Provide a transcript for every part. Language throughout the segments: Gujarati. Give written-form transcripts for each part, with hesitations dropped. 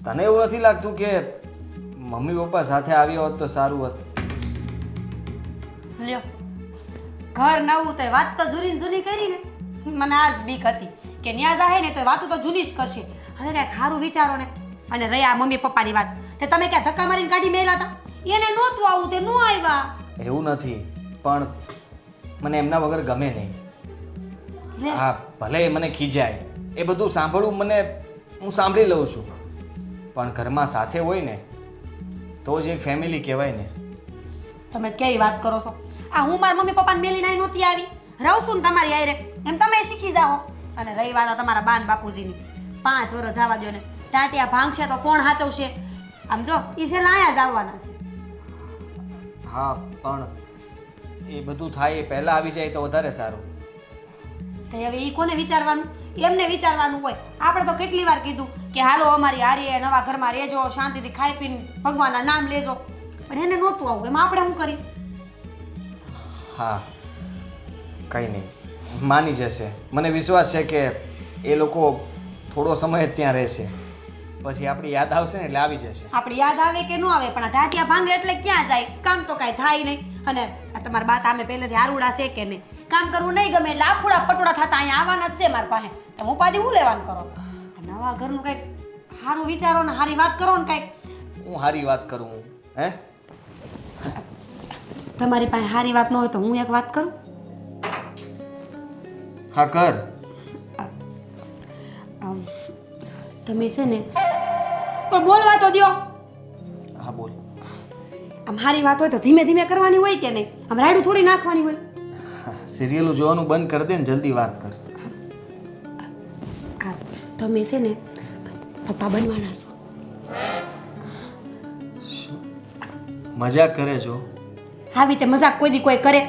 તને એવું નથી લાગતું કે મમ્મી પપ્પા સાથે આવ્યો હોત તો સારું હોત? લ્યો, ઘર નવું તો વાત તો જૂની ને જૂની કરી ને. મને આજ બીક હતી કે ન્યા જાહે ને તો વાતો તો જૂની જ કરશે. હવે કાંઈક સારું વિચારો ને. અને રહ્યા મમ્મી પપ્પાની વાત, તે તમે ક્યાં ધક્કા મારીને કાઢી મેલા હતા? એને નહોતું આવું તે નો આવ્યા. એવું નથી, પણ મને એમના વગર ગમે નહીં. લે, હા, ભલે મને ખીજાય, એ બધું સાંભળવું હું સાંભળી લઉં છું, પણ ઘરમાં સાથે હોય ને તો જ એક ફેમિલી કહેવાય ને. તમે કેવી વાત કરો છો? આ હું મારા મમ્મી પપ્પાને મેલીને અહીં નહોતી આવી, રહું છું ને તમારી આયરે, એમ તમે શીખી જાઓ. અને રહી વાત આ તમારા બાન બાપુજીની, 5 વર્ષ જવા દો ને. ટાટિયા ભાંગશે તો કોણ હાચવશે? આમ જો ઈ છે લાયા જ આવવાના છે. હા, પણ એ બધું થાય એ પહેલાં આવી જાય તો વધારે સારું. તો હવે ઈ કોને વિચારવાનું? એમને વિચારવાનું હોય. આપણે તો કેટલી વાર કીધું કે હાલો અમારી હારીએ નવા ઘરમાં રહેજો, શાંતિથી ખાઈ પીને ભગવાનના નામ લેજો, પણ એને નહોતું આવું. એમાં આપણે શું કરી? હા, કંઈ નહીં, માની જશે. મને વિશ્વાસ છે કે એ લોકો થોડો સમય જ ત્યાં રહેશે, પછી આપણી યાદ આવશે ને એટલે આવી જશે. આપણી યાદ આવે કે ન આવે, પણ આ ટાટિયા ભાંગે એટલે ક્યાં જાય? કામ તો કાંઈ થાય નહીં. અને આ તમારા બા તમે પહેલેથી હારુડા છે કે નહીં? કામ કરવું નહીં ગમે એટલે આફુડા પટોળા થતા અહીંયા આવવાના જ છે મારા પાસે. તમે ઉપાધિ હું લેવાનું કરો છો? નવા ઘરનું કંઈક સારું વિચારો ને સારી વાત કરો ને કંઈક. હું સારી વાત કરું? હે, તમારી પાસે સારી વાત ન હોય તો હું એક વાત કરું? હા, કર. તમે છે ને પણ બોલવા તો દ્યો. હા, બોલ. આમ સારી વાત હોય તો ધીમે ધીમે કરવાની હોય કે નહીં? આમ રાયડું થોડી નાખવાની હોય. સિરિયલો જોવાનું બંધ કરી દે ને જલ્દી વાત કર. આ તમે છે ને પપ્પા બનવાના છો. મજાક કરે છો? આવી રીતે મજાક કોઈ દી કોઈ કરે?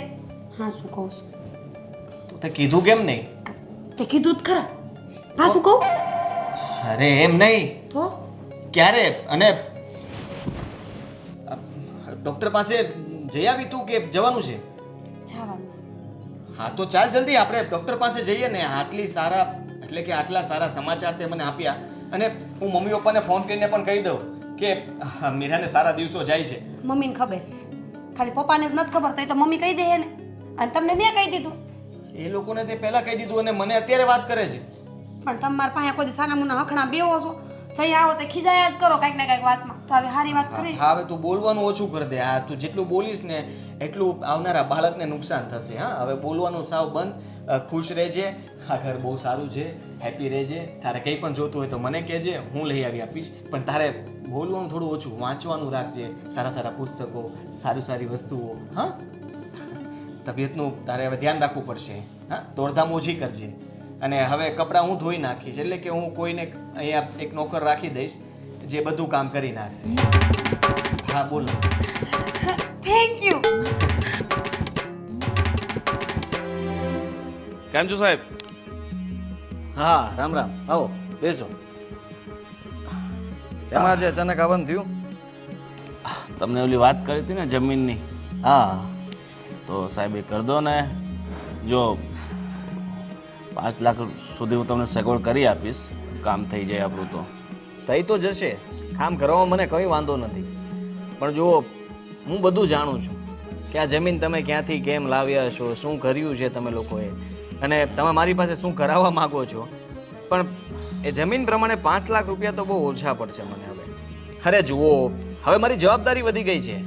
હા, શું કહું છું? તો તે કીધું કેમ નહીં? તે કીધું જ ખરા. હા, શું કહું? અરે એમ નહીં તો ક્યારે? અને ડૉક્ટર પાસે જઈ આવી તું કે જવાનું છે? જવાનું છે. હા, તો ચાલ જલ્દી આપણે ડૉક્ટર પાસે જઈએ ને. આટલા સારા સમાચાર તે મને આપ્યા, અને હું મમ્મી પપ્પાને ફોન કરીને પણ કહી દઉં કે મીરાને સારા દિવસો જાય છે. મમ્મીને ખબર છે, ખાલી પપ્પાને જ નથી ખબર, તો મમ્મી કહી દે ને. અને તમને મેં કહી દીધું. એ લોકોને તે પહેલાં કહી દીધું અને મને અત્યારે વાત કરે છે. પણ તમારા પાસે કોઈ સાના મુના હખણા બેવો છો, જઈ આવો તો ખીજાયા જ કરો કાંઈક ને કાંઈક વાતમાં. તો હવે સારી વાત કરી. હા, હવે તું બોલવાનું ઓછું કરી દે. હા, તું જેટલું બોલીશ ને એટલું આવનારા બાળકને નુકસાન થશે. હા, હવે બોલવાનું સાવ બંધ. ખુશ રહેજે. આ ઘર બહુ સારું છે, હેપી રહેજે. તારે કંઈ પણ જોતું હોય તો મને કહેજે, હું લઈ આવી આપીશ. પણ તારે બોલવાનું થોડું ઓછું, વાંચવાનું રાખજે, સારા પુસ્તકો, સારી વસ્તુઓ. હા, તબિયતનું તારે હવે ધ્યાન રાખવું પડશે. હા, દોડધામ ઓછી કરજે. અને હવે કપડાં હું ધોઈ નાખીશ, એટલે કે હું કોઈને અહીંયા એક નોકર રાખી દઈશ જે બધું કામ કરી નાખશે. હા, બોલ. Thank you. કેમ છો સાહેબ? હા, રામ રામ. આવો, બેસો. એમાં જે અચાનક આવવાનું થયું? તમને ઓલી વાત કરી હતી ને જમીનની? હા, તો સાહેબ એ કરી દો ને. જો 5 લાખ સુધી હું તમને સગવડ કરી આપીશ, કામ થઈ જાય આપણું. તો થઈ તો જશે. કામ કરવામાં મને કંઈ વાંધો નથી, પણ જુઓ, હું બધું જાણું છું કે આ જમીન તમે ક્યાંથી કેમ લાવ્યા છો, શું કર્યું છે તમે લોકોએ, અને તમે મારી પાસે શું કરાવવા માગો છો. પણ એ જમીન પ્રમાણે 5 લાખ રૂપિયા તો બહુ ઓછા પડશે મને હવે. અરે જુઓ, હવે મારી જવાબદારી વધી ગઈ છે.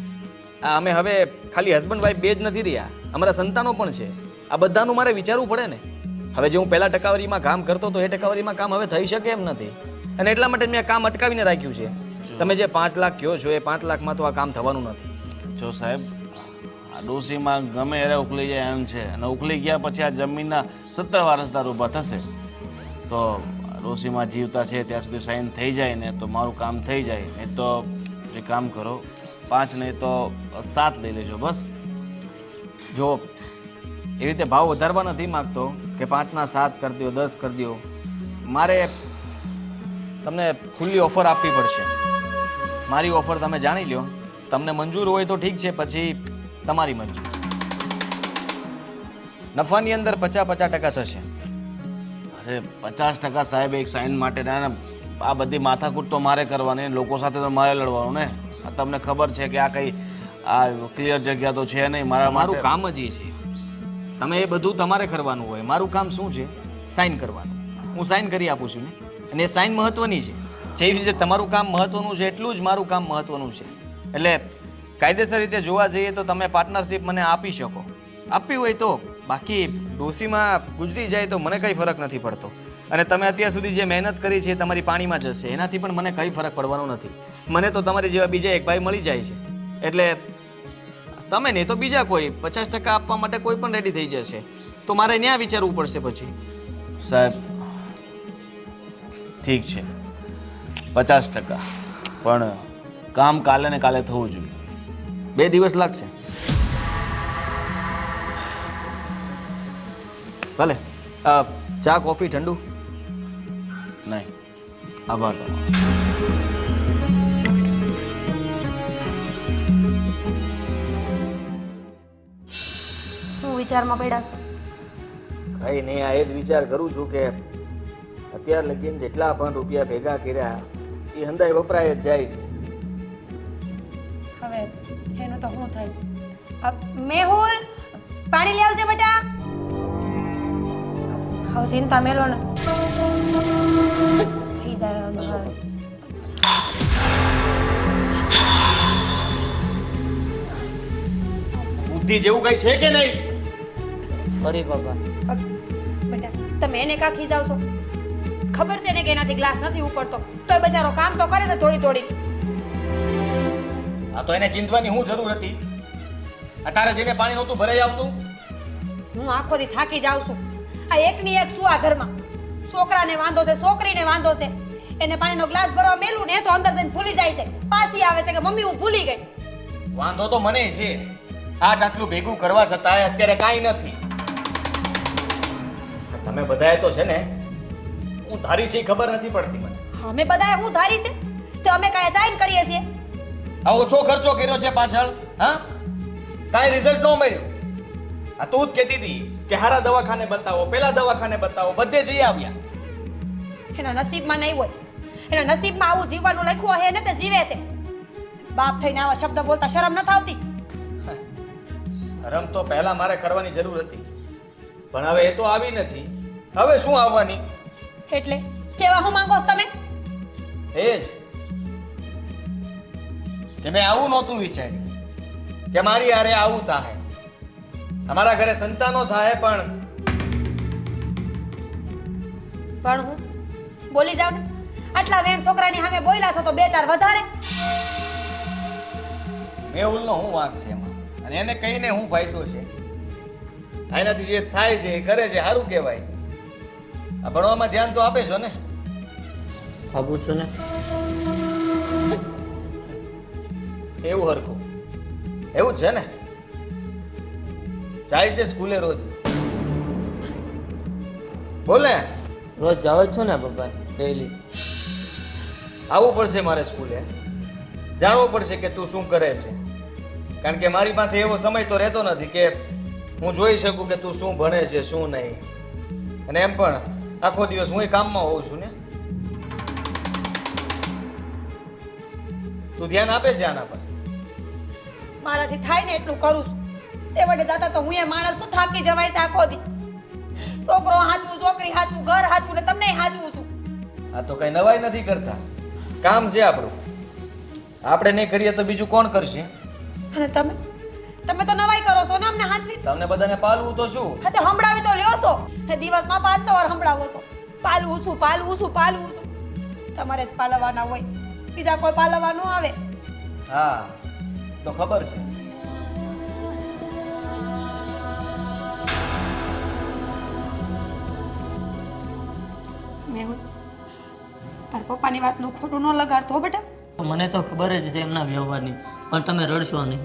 અમે હવે ખાલી હસબન્ડ વાઈફ બે જ નથી રહ્યા, અમારા સંતાનો પણ છે. આ બધાનું મારે વિચારવું પડે ને. હવે જે હું પહેલા ટકાવારીમાં કામ કરતો હતો એ ટકાવારીમાં કામ હવે થઈ શકે એમ નથી, અને એટલા માટે મેં આ કામ અટકાવીને રાખ્યું છે. તમે જે 5 લાખ કહો છો એ 5 લાખમાં તો આ કામ થવાનું નથી. જો સાહેબ, આ ડોશીમાં ગમે એરે ઉકલી જાય એમ છે, અને ઉકલી ગયા પછી આ જમીનના 17 વારસદાર ઊભા થશે. તો ડોશીમાં જીવતા છે ત્યાં સુધી સાઈન થઈ જાય ને તો મારું કામ થઈ જાય. નહીં તો એ કામ કરો, 5 નહીં તો 7 લઈ લેજો બસ. જો એવી રીતે ભાવ વધારવા નથી માગતો કે 5ના 7 કરી દો, 10 કરી દો. મારે તમને ખુલ્લી ઓફર આપવી પડશે. મારી ઓફર તમે જાણી લો. તમને મંજૂર હોય તો ઠીક છે, પછી તમારી મરજી. નફાની અંદર 50-50% થશે. અરે 50% સાહેબ એક સાઈન માટે આ બધી માથાકૂટ તો મારે કરવાની, લોકો સાથે તો મારે લડવાનું ને. આ તમને ખબર છે કે આ કઈ આ ક્લિયર જગ્યા તો છે નહીં મારા મારું માટે. કામ જ એ છે. તમે એ બધું તમારે કરવાનું હોય. મારું કામ શું છે? સાઇન કરવાનું. હું સાઇન કરી આપું છું ને, અને એ સાઇન મહત્વની છે. જેવી રીતે તમારું કામ મહત્વનું છે એટલું જ મારું કામ મહત્વનું છે. એટલે કાયદેસર રીતે જોવા જઈએ તો તમે પાર્ટનરશિપ મને આપી શકો, આપવી હોય તો. બાકી ડોશીમાં ગુજરી જાય તો મને કંઈ ફરક નથી પડતો. અને તમે અત્યાર સુધી જે મહેનત કરી છે એ તમારી પાણીમાં જશે, એનાથી પણ મને કંઈ ફરક પડવાનો નથી. મને તો તમારી જેવા બીજા એક ભાઈ મળી જાય છે. એટલે તમે નહીં તો બીજા કોઈ 50% આપવા માટે કોઈ પણ રેડી થઈ જશે. તો મારે ન્યા વિચારવું પડશે પછી. સાહેબ ઠીક છે 50%, પણ કામ કાલે ને કાલે થવું જોઈએ. 2 દિવસ લાગશે. ભલે. ચા કોફી ઠંડુ? નહીં, આભાર તમારો. હું વિચારમાં પડ્યા છું. કઈ નહીં, આ એ જ વિચાર કરું છું કે અત્યાર લગીને જેટલા પણ રૂપિયા ભેગા કર્યા એ હંધાઈ વપરાય જ જાય છે. હવે એનું તો શું થાય? મેહુલ, પાણી લઈ આવજે બેટા. હવે ચિંતા મેલો ને થઈ જાય અંધાર. બુદ્ધિ જેવું કઈ છે કે નહીં? સોરી પપ્પા. બેટા તમે એને કા ખીજાવ છો? ખબર છે ને કે એનાથી ગ્લાસ નથી ઉપડતો, તો બચારો કામ તો કરે છે થોડી થોડી. આ તો એને ચિંતવાની શું જરૂર હતી? અત્યારે જઈને પાણી નહોતું ભરાઈ આવતું? હું આખો દી થાકી જાઉં છું. આ એકની એક શું આ ઘરમાં? છોકરાને વાંધો છે, છોકરીને વાંધો છે. એને પાણીનો ગ્લાસ ભરવા મેલું ને તો અંદર જઈને ભૂલી જાય છે. પાછી આવે છે કે મમ્મી હું ભૂલી ગઈ. વાંધો તો મને છે. આટલું ભેગું કરવા છતાંય અત્યારે કાંઈ નથી. તમે બધાએ તો છે ને હું ધારી છે એ ખબર નથી પડતી મને. અમે બધાએ હું ધારી છે તો અમે કાંઈ ચાઈન કરીએ છીએ. આ ઓછો ખર્ચો કર્યો છે પાછળ, હા? કાંઈ રિઝલ્ટ ન મળ્યું. આ તું જ કહેતી હતી કે હારા દવાખાને બતાવો, પેલા દવાખાને બતાવો, બધે જઈ આવ્યા. એના નસીબમાં નહીં હોય. એના નસીબમાં આવું જીવવાનું લખ્યું હોય ને તે જીવે છે. બાપ થઈને આવા શબ્દ બોલતા શરમ નથી આવતી? શરમ તો પહેલા મારે કરવાની જરૂર હતી, પણ હવે એ તો આવી નથી. હવે શું આવવાની? એટલે કેવા હું માંગો છો તમે? એ જ કે મેં આવું નહોતું વિચાર્યું કે મારી હારે આવું થાય. અમારા ઘરે સંતાનો થાય પણ હું બોલી જાવ ને. આટલા વેણ છોકરાની સામે બોલ્યા છો તો 2-4 વધારે. મેહુલનો શું વાંક છે એમાં? અને એને કહીને શું ફાયદો છે? એનાથી જે થાય છે એ કરે છે, સારું કહેવાય. આ ભણવામાં ધ્યાન તો આપે છો ને? આપું છું ને. એવું હરખું એવું જ છે ને? જાય છે સ્કૂલે રોજ? બોલ ને. રોજ જાવ જ છો ને પપ્પા, ડેઈલી. આવવું પડશે મારે સ્કૂલે, જાણવું પડશે કે તું શું કરે છે. કારણ કે મારી પાસે એવો સમય તો રહેતો નથી કે હું જોઈ શકું કે તું શું ભણે છે શું નહીં. અને એમ પણ આખો દિવસ હું કામમાં હોઉં છું ને. તું ધ્યાન આપે છે આના પર? મારાથી થાય ને એટલું કરું છું. છેવટે જાતા તો હું એ માણસ તો થાકી જવાય છે આખો દી. છોકરો હાચવું, છોકરી હાચવું, ઘર હાચવું ને તમને હાચવું છું. આ તો કઈ નવાઈ નથી કરતા. કામ છે આપણું. આપણે નહીં કરીએ તો બીજું કોણ કરશે? અને તમે તો નવાઈ કરો છો ને અમને હાચવી. તમને બધાને પાલવું તો શું? હા તો સંભળાવી તો લ્યો છો. ને દિવસમાં 5-6 વાર સંભળાવો છો. પાલવું છું, પાલવું છું, પાલવું છું. તમારે જ પાલવાના હોય, બીજા કોઈ પાલવા ન આવે. હા તો ખબર છે. મેહુલ, તાર પપ્પાની વાતનું ખોટું ન લગાડતો બેટા. મને તો ખબર જ છે એમના વ્યવહારની, પણ તમે રડશો નહીં.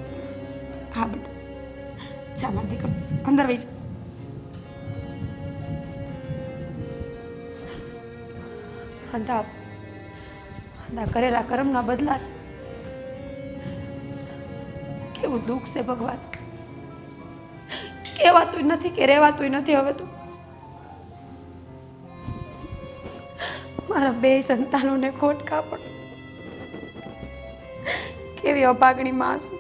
હા બેટા, જા માર દીકરો અંદર વહી જા. અંધા કરેલા કર્મના બદલા છે. કેવું દુઃખ છે ભગવાન. કહેવાતું નથી કે રહેવાતું નથી હવે તો. મારા બે સંતાનોને ખોટ કાપડ કેવી અભાગણી માં છું.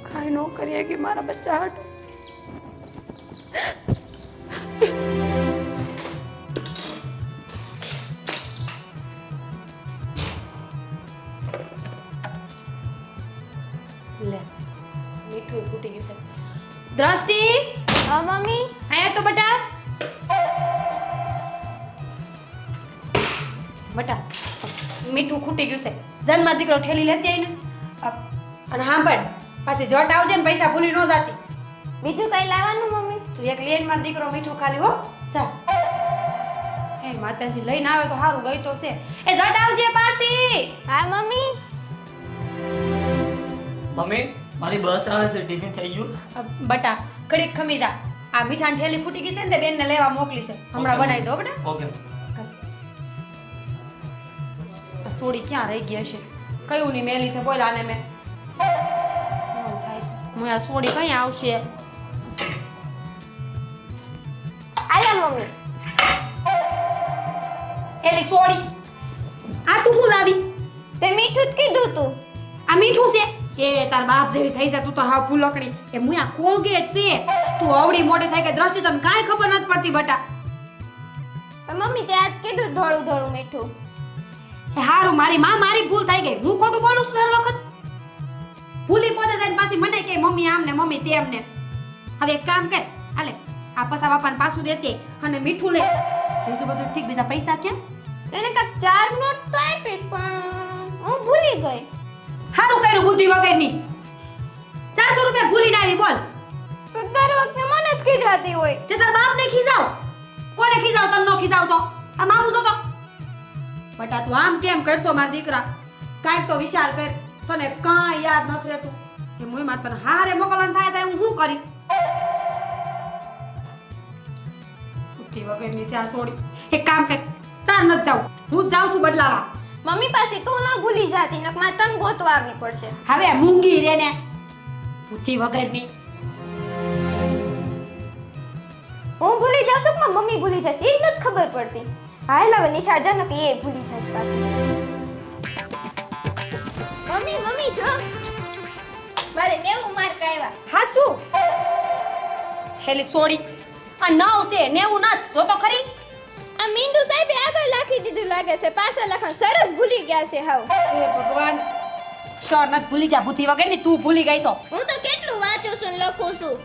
કાંઈ ન કરીએ કે મારા બચ્ચા હાટ. લે મીઠું ફૂટી ગયું છે. દ્રષ્ટિ હા મમ્મી. આયા તો બટા બટા મીઠું ખૂટી ગયું છે. જન્મ દીકરો ઠેલી લેતી આવીને અને સાંભળ પાછી જટ આવજે ને પૈસા ભૂલી ન જાતી. બીજું કઈ લાવવાનું મમ્મી? તું એક લઈને મારો દીકરો મીઠું ખાલી હો જા. એ માતાજી લઈને આવે તો સારું ગઈ તો છે. એ જટ આવજે પાછી. હા મમ્મી. મમ્મી મારી બસ આવે છે, ટિફિન થઈ ગયું? બટા ઘડીક ખમી જા. આ મીઠાની થેલી ફૂટી ગઈ છે ને તે બેનને લેવા મોકલી છે. હમણાં બનાવી દો બેટા. ઓકે. આ સોડી ક્યાં રહી ગઈ હશે? કયું ની મેલી છે બોલ આને મેં. આવું થાય છે. હું આ સોડી કઈ આવશે? આલા મમ્મી. એલી સોડી આ તું શું લાવી? તે મીઠું જ કીધું તું. આ મીઠું છે? એ તાર બાપ જેવી થઈ છે તું તો હાવ ભૂલકડી. એ મુયા કોલગેટ છે. તું આવડી મોટી થઈ કે દ્રષ્ટિ તને કાંઈ ખબર નથી પડતી બટા. પણ મમ્મી તે આજ કીધું ધોળું ધોળું મીઠું. એ હારું મારી માં મારી ભૂલ થઈ ગઈ. હું ખોટું બોલું છું દર વખત. ભૂલી પોતે જઈને પાછી મને કે મમ્મી આમ ને મમ્મી તેમ ને. હવે એક કામ કર હાલે આ પસા બાપાને પાછું દેતી અને મીઠું લે. બીજું બધું ઠીક. બીજા પૈસા ક્યાં? તેને કાક 4 નોટ તો આપી પણ હું ભૂલી ગઈ. હારું કર્યું બુદ્ધિ વગરની. 400 રૂપિયા ભૂલી ના આવી બોલ. તો દર વખતે મને જ ખીજાતી હોય. તે તાર બાપને ખીજાવ. કોને ખીજાવ? તને નો ખીજાવ તો આ મામું જો તો. બટા તું આમ કેમ કરશો મારા દીકરા? કાંઈક તો વિચાર કર. તને કાંઈ યાદ નથી રહેતું. એ મુઈ માર તને હારે મોકલવાનું થાય તો હું શું કરી? બુદ્ધિ વગરની છે આ સોડી. એક કામ કર તાર નથી જાવ. હું જ જાઉં છું બદલાવા. મમ્મી પાસે તું ન ભૂલી જાતી નક માં તને ગોતવા આવવી પડશે. હવે મૂંગી રે ને બુદ્ધિ વગરની. હું ભૂલી જાઉં છું કે મારી મમ્મી ભૂલી જશે એ જ નથી ખબર પડતી. હાલ હવે નિશાળ જા કે એ ભૂલી જશે પાછી. મમ્મી મમ્મી જો મારે 90 માર્ક આવ્યા. હાચું હેલી સોડી આ 9 છે 90 નથી. જો તો ખરી. આ મીંડુ સાહેબે આગળ લખી દીધું લાગે છે. પાછળ લખણ સરસ ભૂલી ગયા છે હાવ. એ ભગવાન શોર નથી ભૂલી જા બુદ્ધિ વગરની. તું ભૂલી ગઈ છો. હું તો કેટલું વાંચું છું ને લખું છું.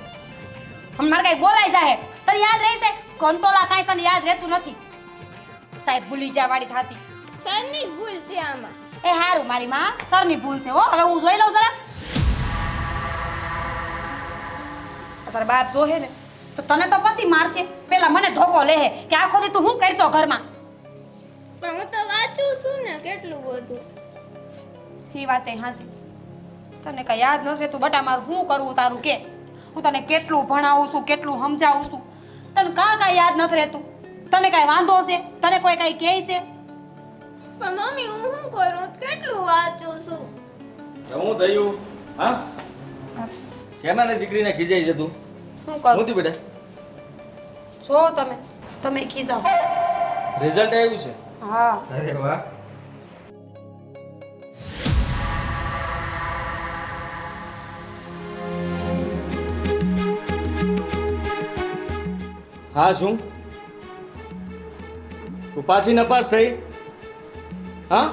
હમ મારે કઈ બોલાઈ જાહે તને યાદ રહેશે? કંટોલા કાંઈ તને યાદ રહેતું નથી. સાહેબ ભૂલી જા વાળી થાતી. સરની જ ભૂલ છે આમાં. એ હારું મારી માં સરની ભૂલ છે હો. હવે હું જોઈ લઉં જરા. તારા બાપ જોહે ને તો તને તો પછી મારશે. પેલા મને ધોકો લેહે કે આખો દી તું શું કરશો ઘરમાં. પણ હું તો વાંચું છું ને કેટલું બધું. એ વાત એ હાચી. તને કઈ યાદ નથી તું બટા મારું શું કરવું તારું કે? હું તને કેટલું ભણાવું છું કેટલું સમજાવું છું. તને કાંઈ યાદ નથી રહેતું. તને કાંઈ વાંધો છે? તને કોઈ કાંઈ કહે છે? પણ મમ્મી હું શું કરું કેટલું વાંચું છું. હું થયું? હા કેનાની દીકરીને ખીજાઈ જતું? શું કરું? હું બેટા જો તમે ખીજાવ. રિઝલ્ટ આવ્યું છે? હા અરે વાહ. હા શું તું પાછી નપાસ થઈ? હા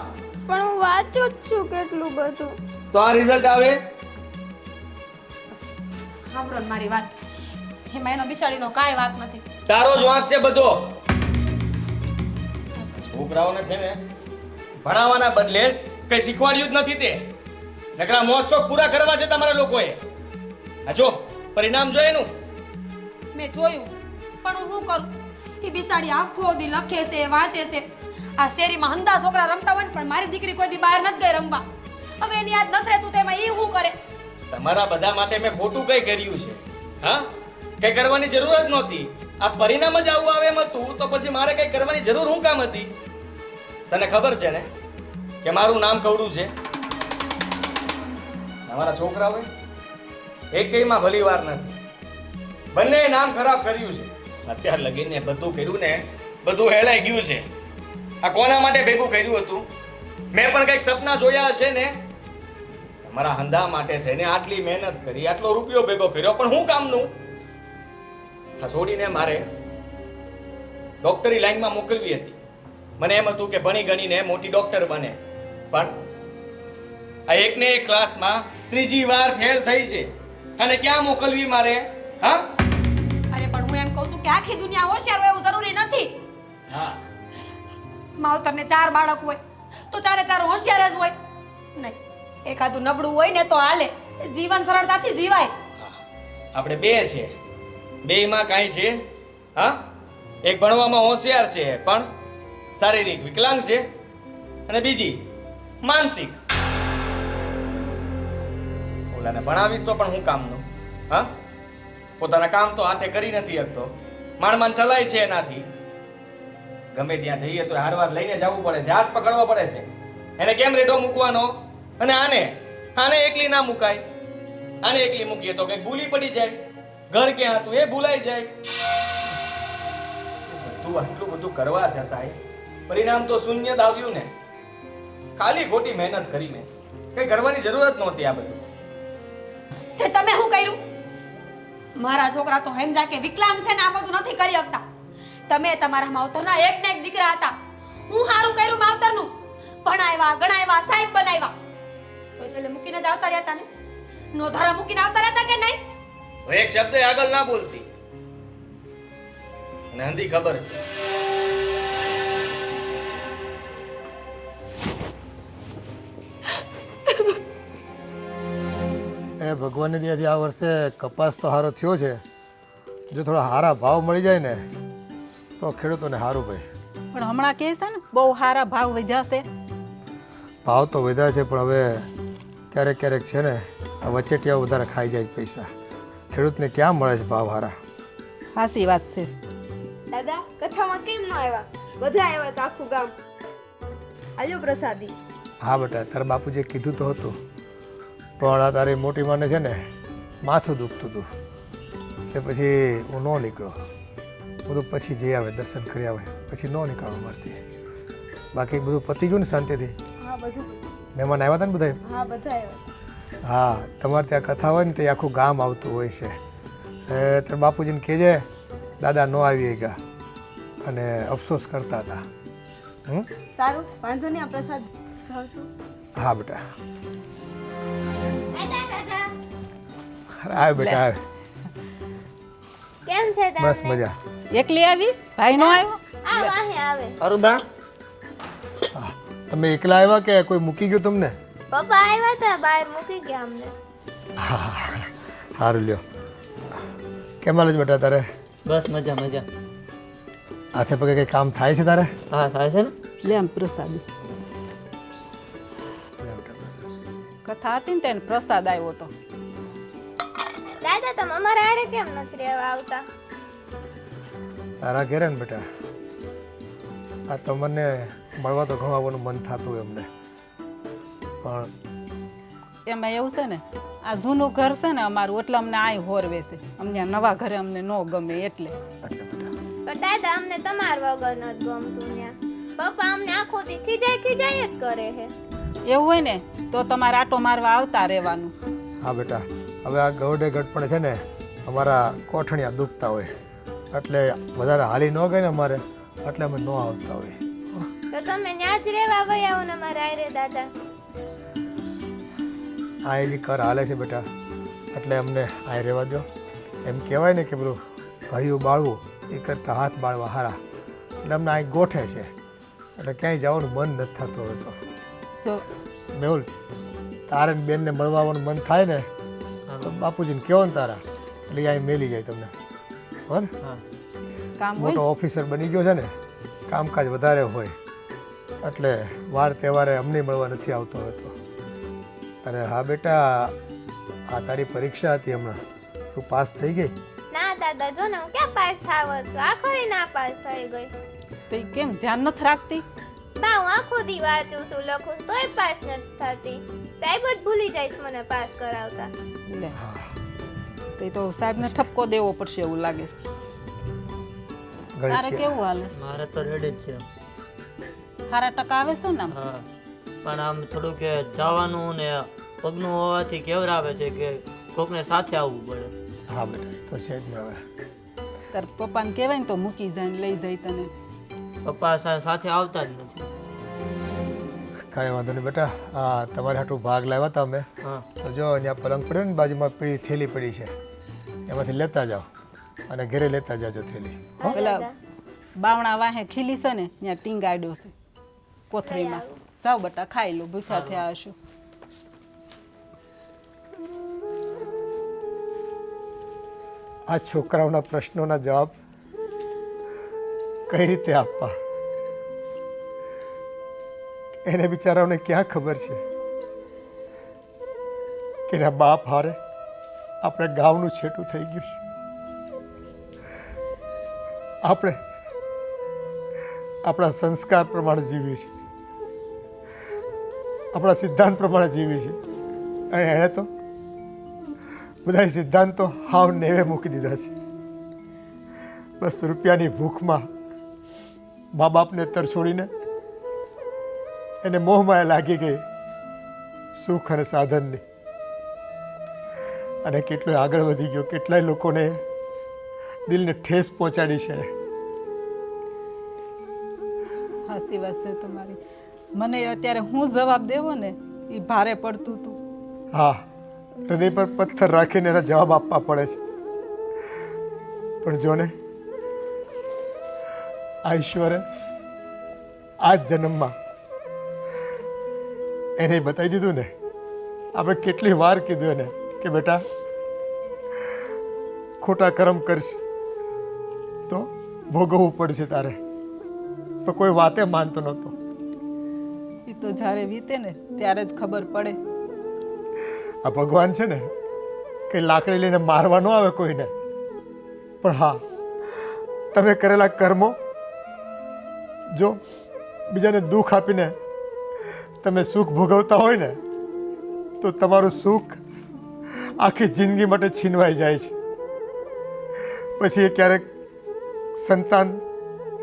પણ હું વાંચું જ છું કેટલું બધું. તો આ રિઝલ્ટ આવે? સાંભળો ને મારી વાત. એમાં એનો બિસાડીનો કાંઈ વાત નથી. તારો જ વાંક છે બધો. છોકરાઓને છે ને ભણાવવાના બદલે કઈ શીખવાડ્યું જ નથી. તે નકરા મોજ શોખ પૂરા કરવા છે તમારા લોકોએ. આ જો પરિણામ જો એનું. મેં જોયું પણ હું શું કરું? એ બિસાડી આખો દી લખે છે વાંચે છે. આ શેરીમાં હંધા છોકરા રમતા હોય ને પણ મારી દીકરી કોઈ દી બહાર નથી ગઈ રમવા. હવે એની યાદ નથી રહેતું તેમાં એ શું કરે? તમારા બધા માટે મેં ખોટું કઈ કર્યું છે? હા કઈ કરવાની જરૂર જ નહોતી. આ પરિણામ જ આવું આવે એમ હતું તો પછી મારે કઈ કરવાની જરૂર શું કામ હતી? તને ખબર છે ને કે મારું નામ કવડું છે? અમારા છોકરાઓએ એકેયમાં ભલી વાર નથી. બંને નામ ખરાબ કર્યું છે. અત્યાર લગીને બધું કર્યું ને બધું હેલાઈ ગયું છે. આ કોના માટે ભેગું કર્યું હતું? મેં પણ કંઈક સપના જોયા હશે ને. તમારા હંધા માટે થઈને આટલી મહેનત કરી, આટલો રૂપિયો ભેગો કર્યો, પણ હું કામનું? આ છોડીને મારે ડોક્ટરી લાઈનમાં મોકલવી હતી. મને એમ હતું કે ભણી ગણીને મોટી ડોક્ટર બને, પણ આ એકને એક ક્લાસમાં ત્રીજી વાર ફેલ થઈ છે અને ક્યાં મોકલવી મારે? હા, અરે પણ હું એમ કહું છું કે આખી દુનિયા હોશિયાર હોય એવું જરૂરી નથી. હા, માવતરને 4 બાળક હોય તો 4 હોશિયાર જ હોય નહીં. એકાદું નબળું હોય ને તો હાલે, જીવન સરળતાથી જીવાય. આપણે બે છે, બેયમાં કાંઈ છે? હા, એક ભણવામાં હોશિયાર છે પણ શારીરિક વિકલાંગ છે, અને બીજી માનસિક. ઓલાને ભણાવીશ તો પણ હું કામનું? હા, પોતાના કામ તો હાથે કરી નથી શકતો, માંડ ચલાય છે એનાથી. ગમે ત્યાં જઈએ તો હારવાર લઈને જવું પડે છે, હાથ પકડવો પડે છે. એને કેમ રેડો મૂકવાનો? અને આને એકલી ના મુકાય. આને એકલી મૂકીએ તો કંઈક ભૂલી પડી જાય, ઘર ક્યાં હતું એ ભૂલાઈ જાય. તું આટલું બધું કરવા છતાંય પરિણામ તો શૂન્ય જ આવ્યું ને. ખાલી ખોટી મહેનત કરીને કઈ કરવાની જરૂરત નહોતી આ બધું. તે તમે શું કર્યું? મારા છોકરા તો સમજા કે વિકલાંગ છે ને આ બધું નથી કરી શકતા. તમે તમારા માવતરના એક ને એક દીકરા હતા. હું સારું કર્યું માવતરનું, ભણાવ્યા ગણાવ્યા સાહેબ બનાવ્યા, તો છેલ્લે મૂકીને જ આવતા રહેતા ને. નો ધારા મૂકીને આવતા રહેતા કે નહીં? હવે એક શબ્દ આગળ ના બોલતી, અને હંધી ખબર છે. એ ભગવાનની દયાથી આ વર્ષે કપાસ તો સારો થયો છે. જો થોડા સારા ભાવ મળી જાય ને તો ખેડૂતોને સારું ભાઈ. પણ હમણાં કહે છે ને બહુ સારા ભાવ વધ્યા છે. ભાવ તો વધ્યા છે પણ હવે ક્યારેક ક્યારેક છે ને આ વચેટિયા વધારે ખાઈ જાય પૈસા. ખેડૂતને ક્યાં મળે છે ભાવ સારા? સાચી વાત છે. દાદા કથામાં કેમ ન આવ્યા? બધા આવ્યા તો આખું ગામ. આલ્યો પ્રસાદી. હા બેટા, તારા બાપુજીએ કીધું તો હતું, પણ આ તારી મોટી માને છે ને માથું દુખતું હતું, તે પછી હું ન નીકળ્યો. બધું પછી જઈ આવે, દર્શન કરી આવે, પછી ન નીકળવા મારતી. બાકી બધું પતી ગયું ને શાંતિથી? હા બધું. મહેમાન આવ્યા હતા ને બધા? હા બધા આવ્યા. હા, તમારે ત્યાં કથા હોય ને તો આખું ગામ આવતું હોય છે. તારા બાપુજીને કહેજે દાદા ન આવી ગયા અને અફસોસ કરતા હતા. સારું, વાંધો નહીં, આ પ્રસાદ જાઉં છું. હા બેટા. આવે બેટા આવે. કેમ છે બસ મજા. એકલી આવી? ભાઈ નો આવ્યો? આવે. અરુદા હા, તમે એકલા આવ્યા કે કોઈ મૂકી ગયું તમને? પપ્પા આવ્યા હતા, બહાર મૂકી ગયા અમને. હા, સારું લ્યો. કેમ હાલે છે બેટા તારે? બસ મજા મજા. હાથે પગે કંઈ કામ થાય છે તારે? હા થાય છે ને. લે આમ પ્રસાદી. કથા હતી ને તેને પ્રસાદ આવ્યો હતો. દાદા તમે અમારા હારે કેમ નથી રહેવા આવતા? તારા ઘેરે ને બેટા, આ તો મને મળવા તો ઘણું આવવાનું મન થતું હોય અમને, પણ એમાં એવું છે ને, આ જૂનું ઘર છે ને અમારું, એટલે અમને આય હોરવે છે. અમને નવા ઘરે અમને ન ગમે એટલે. પણ દાદા અમને તમાર વગર નથી ગમતું ત્યાં. પપ્પા અમને આખો દી ખીજાય જ કરે છે. એવું હોય ને તો તમારે આટો મારવા આવતા રહેવાનું. હા બેટા, હવે આ ગવડે ગઢપણ છે ને અમારા કોઠણિયા દુખતા હોય, એટલે વધારે હાલી ન ગઈ ને અમારે, એટલે અમે ન આવતા હોય. તો તમે ત્યાં જ રહેવા વયા આવો ને અમારા હારે દાદા. આ એ કર હાલે છે બેટા, એટલે અમને આ રહેવા દો. એમ કહેવાય ને કે પેલું હૈયું બાળવું એ કરતાં હાથ બાળવા હારા, એટલે અમને આ ગોઠે છે, એટલે ક્યાંય જવાનું મન નથી થતું હવે તો. જો મેહુલ, તારે ને બેનને મળવા આવવાનું મન થાય ને તો બાપુજીને કહો ને તારા, એટલે અહીં મેલી જાય તમને. બરાબર? કામ હોય મોટો ઓફિસર બની ગયો છે ને, કામકાજ વધારે હોય, એટલે વાર તહેવારે અમને મળવા નથી આવતો હતો. અને હા બેટા, આ તારી પરીક્ષા હતી હમણાં, તું પાસ થઈ ગઈ? ના દાદા, જો ને હું ક્યાં પાસ થાવ છું, આખરી ના પાસ થઈ ગઈ. તો ઈ કેમ ધ્યાન નથી રાખતી? બા હું આખો દી વાંચું છું, લખું છું, તોય પાસ નથી થતી. સાહેબ જ ભૂલી જઈશ મને પાસ કરાવતા. લે તો ઈ તો સાહેબને ઠપકો દેવો પડશે એવું લાગે છે. તારે કેવું હાલે? મારે તો રેડી જ છે. સારા ટકા આવે છે ને આમ હા પણ આમ થોડું કે જવાનું ને પગનું હોવાથી કેવરાવે છે કે કોકને સાથે આવવું પડે. હા બેટા એ તો છે જ ને હવે. તાર પપ્પાને કહેવાય ને તો મૂકી જાય ને લઈ જાય તને. પપ્પા સાથે આવતા જ નથી. કાંઈ વાંધો નહીં બેટા. હા તમારે હાટું ભાગ લાવ્યા હતા અમે. હા તો જો અહીંયા પલંગ પડ્યો ને બાજુમાં પેલી થેલી પડી છે, એમાંથી લેતા જાઓ અને ઘરે લેતા જાજો થેલી. પેલા બાવણા વાહે ખીલી છે ને ત્યાં ટીંગાડ્યો છે કોથળીમાં. જાઓ બટા ખાઈ લો, ભૂખ્યા થયા હશો. આ છોકરાઓના પ્રશ્નોના જવાબ કઈ રીતે આપવા એને બિચારાઓને ક્યાં ખબર છે કે એના બાપ હારે આપણે ગામનું છેટું થઈ ગયું છે. આપણે આપણા સંસ્કાર પ્રમાણે જીવીએ છીએ, આપણા સિદ્ધાંત પ્રમાણે જીવીએ છીએ, અને એણે તો બધા સિદ્ધાંતો હાવ નેવે મૂકી દીધા છે. બસ રૂપિયાની ભૂખમાં મા બાપને તરછોડીને એને મોહમાં લાગી ગઈ સુખ અને સાધનની, અને કેટલોય આગળ વધી ગયો, કેટલાય લોકોને દિલને ઠેસ પહોંચાડી છે. સાચી વાત છે તમારી. મને અત્યારે હું જવાબ દેવો ને એ ભારે પડતું હતું. હા, હૃદય પર પથ્થર રાખીને એના જવાબ આપવા પડે છે. પણ જોને આ ઈશ્વરે આ જ જન્મમાં એને બતાવી દીધું ને. આપણે કેટલી વાર કીધું એને કે બેટા ખોટા કર્મ કરશે તો ભોગવવું પડશે તારે, પણ કોઈ વાતે માનતો નહોતો. એ તો જ્યારે વીતે ને ત્યારે જ ખબર પડે. આ ભગવાન છે ને કે લાકડી લઈને મારવા ન આવે કોઈને, પણ હા તમે કરેલા કર્મો જો બીજાને દુઃખ આપીને તમે સુખ ભોગવતા હોય ને તો તમારું સુખ આખી જિંદગી માટે છીનવાઈ જાય છે. પછી એ ક્યારેક સંતાન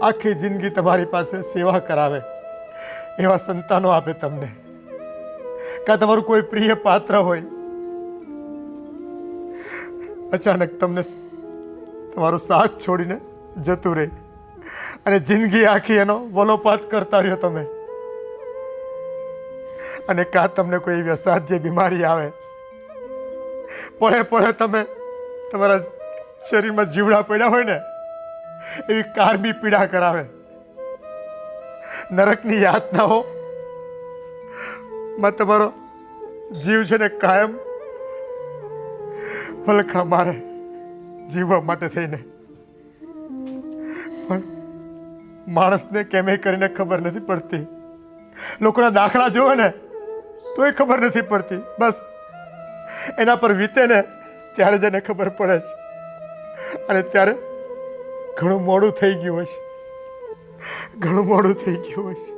આખી જિંદગી તમારી પાસે સેવા કરાવે એવા સંતાનો આપે તમને, કાં તમારું કોઈ પ્રિય પાત્ર હોય અચાનક તમને તમારો સાથ છોડીને જતું રહે અને જિંદગી આખી એનો વલોપાત કરતા રહ્યો તમે, અને કાં તમને કોઈ એવી અસાધ્ય બીમારી આવે, પડે પડે તમે તમારા શરીરમાં જીવડા પડ્યા હોય ને એવી કારમી પીડા કરાવે, નરકની યાતનાઓ માં તમારો જીવ છે ને કાયમ વલખા મારે જીવવા માટે થઈને. પણ માણસને કેમે કરીને ખબર નથી પડતી. લોકોના દાખલા જોવે ને તો એ ખબર નથી પડતી. બસ એના પર વીતે ને ત્યારે જ એને ખબર પડે છે, અને ત્યારે ઘણું મોડું થઈ ગયું હશે, ઘણું મોડું થઈ ગયું હશે.